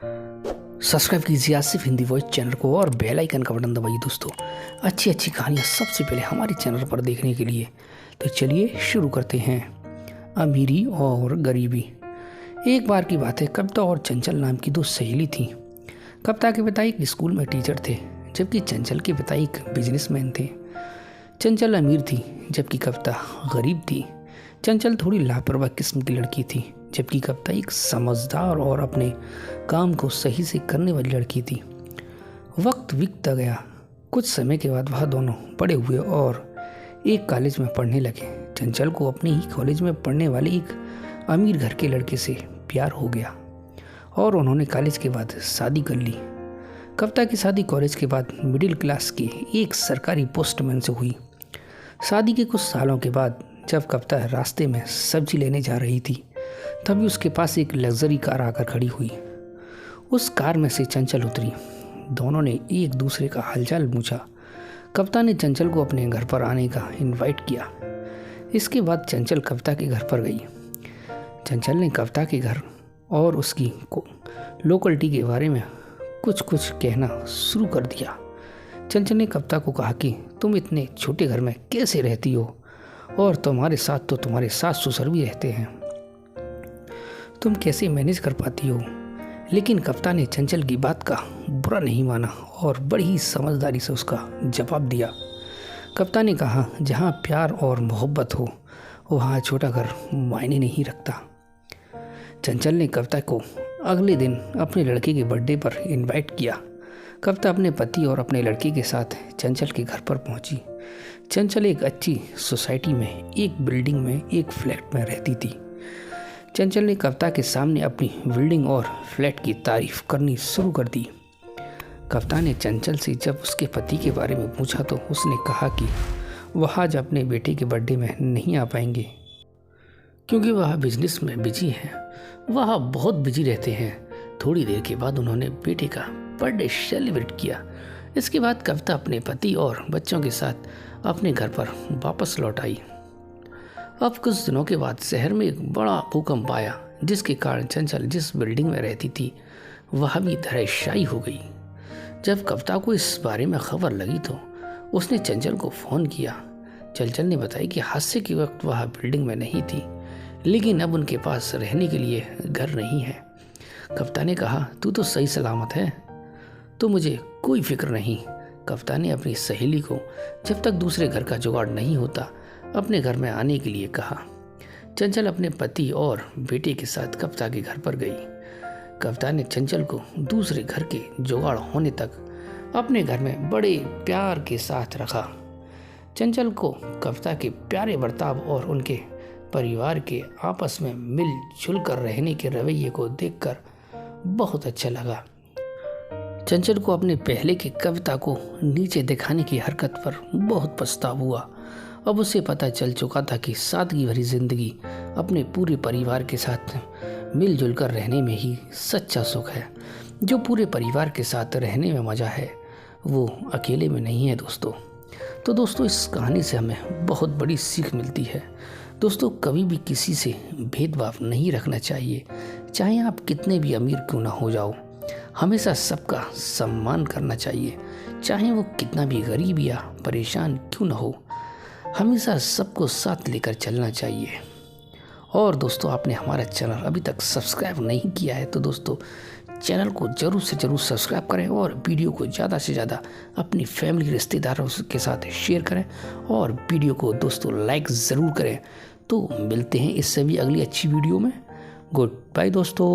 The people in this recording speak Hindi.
सब्सक्राइब कीजिए आसिफ हिंदी वॉइस चैनल को और बेल आइकन का बटन दबाइए दोस्तों। अच्छी अच्छी कहानियाँ सबसे पहले हमारे चैनल पर देखने के लिए तो चलिए शुरू करते हैं। अमीरी और गरीबी। एक बार की बात है, कविता और चंचल नाम की दो सहेली थीं। कविता के पिता एक स्कूल में टीचर थे, जबकि चंचल के पिता एक बिजनेसमैन थे। चंचल अमीर थी जबकि कविता गरीब थी। चंचल थोड़ी लापरवाह किस्म की लड़की थी, जबकि कविता एक समझदार और अपने काम को सही से करने वाली लड़की थी। वक्त बीतता गया। कुछ समय के बाद वह दोनों बड़े हुए और एक कॉलेज में पढ़ने लगे। चंचल को अपने ही कॉलेज में पढ़ने वाले एक अमीर घर के लड़के से प्यार हो गया और उन्होंने कॉलेज के बाद शादी कर ली। कविता की शादी कॉलेज के बाद मिडिल क्लास के एक सरकारी पोस्टमैन से हुई। शादी के कुछ सालों के बाद जब कविता रास्ते में सब्जी लेने जा रही थी, तभी उसके पास एक लग्जरी कार आकर खड़ी हुई। उस कार में से चंचल उतरी। दोनों ने एक दूसरे का हालचाल पूछा। कविता ने चंचल को अपने घर पर आने का इनवाइट किया। इसके बाद चंचल कविता के घर पर गई। चंचल ने कविता के घर और उसकी लोकेलिटी के बारे में कुछ कहना शुरू कर दिया। चंचल ने कविता को कहा कि तुम इतने छोटे घर में कैसे रहती हो, और तुम्हारे साथ तो तुम्हारे सास ससुर भी रहते हैं, तुम कैसे मैनेज कर पाती हो। लेकिन कविता ने चंचल की बात का बुरा नहीं माना और बड़ी ही समझदारी से उसका जवाब दिया। कविता ने कहा, जहाँ प्यार और मोहब्बत हो वहाँ छोटा घर मायने नहीं रखता। चंचल ने कविता को अगले दिन अपने लड़के के बर्थडे पर इनवाइट किया। कविता अपने पति और अपने लड़के के साथ चंचल के घर पर पहुंची। चंचल एक अच्छी सोसाइटी में एक बिल्डिंग में एक फ्लैट में रहती थी। चंचल ने कविता के सामने अपनी बिल्डिंग और फ्लैट की तारीफ करनी शुरू कर दी। कविता ने चंचल से जब उसके पति के बारे में पूछा तो उसने कहा कि वह आज अपने बेटे के बर्थडे में नहीं आ पाएंगे क्योंकि वह बिजनेस में बिजी हैं। वह बहुत बिजी रहते हैं। थोड़ी देर के बाद उन्होंने बेटे का बर्थडे सेलिब्रेट किया। इसके बाद कविता अपने पति और बच्चों के साथ अपने घर पर वापस लौट आई। अब कुछ दिनों के बाद शहर में एक बड़ा भूकंप आया, जिसके कारण चंचल जिस बिल्डिंग में रहती थी वह भी धराशायी हो गई। जब कविता को इस बारे में खबर लगी तो उसने चंचल को फ़ोन किया। चंचल ने बताया कि हादसे के वक्त वह बिल्डिंग में नहीं थी, लेकिन अब उनके पास रहने के लिए घर नहीं है। कविता ने कहा, तू तो सही सलामत है, तो मुझे कोई फिक्र नहीं। कविता ने अपनी सहेली को जब तक दूसरे घर का जुगाड़ नहीं होता अपने घर में आने के लिए कहा। चंचल अपने पति और बेटे के साथ कविता के घर पर गई। कविता ने चंचल को दूसरे घर के जुगाड़ होने तक अपने घर में बड़े प्यार के साथ रखा। चंचल को कविता के प्यारे बर्ताव और उनके परिवार के आपस में मिलजुल कर रहने के रवैये को देखकर बहुत अच्छा लगा। चंचल को अपने पहले की कविता को नीचे दिखाने की हरकत पर बहुत पछतावा हुआ। अब उसे पता चल चुका था कि सादगी भरी जिंदगी अपने पूरे परिवार के साथ मिलजुल कर रहने में ही सच्चा सुख है। जो पूरे परिवार के साथ रहने में मज़ा है वो अकेले में नहीं है दोस्तों। तो दोस्तों, इस कहानी से हमें बहुत बड़ी सीख मिलती है। दोस्तों, कभी भी किसी से भेदभाव नहीं रखना चाहिए, चाहे आप कितने भी अमीर क्यों ना हो जाओ। हमेशा सबका सम्मान करना चाहिए, चाहे वो कितना भी गरीब या परेशान क्यों ना हो। हमेशा सबको साथ लेकर चलना चाहिए। और दोस्तों, आपने हमारा चैनल अभी तक सब्सक्राइब नहीं किया है तो दोस्तों चैनल को ज़रूर से ज़रूर सब्सक्राइब करें और वीडियो को ज़्यादा से ज़्यादा अपनी फैमिली रिश्तेदारों के साथ शेयर करें और वीडियो को दोस्तों लाइक ज़रूर करें। तो मिलते हैं इससे भी अगली अच्छी वीडियो में। गुड बाय दोस्तों।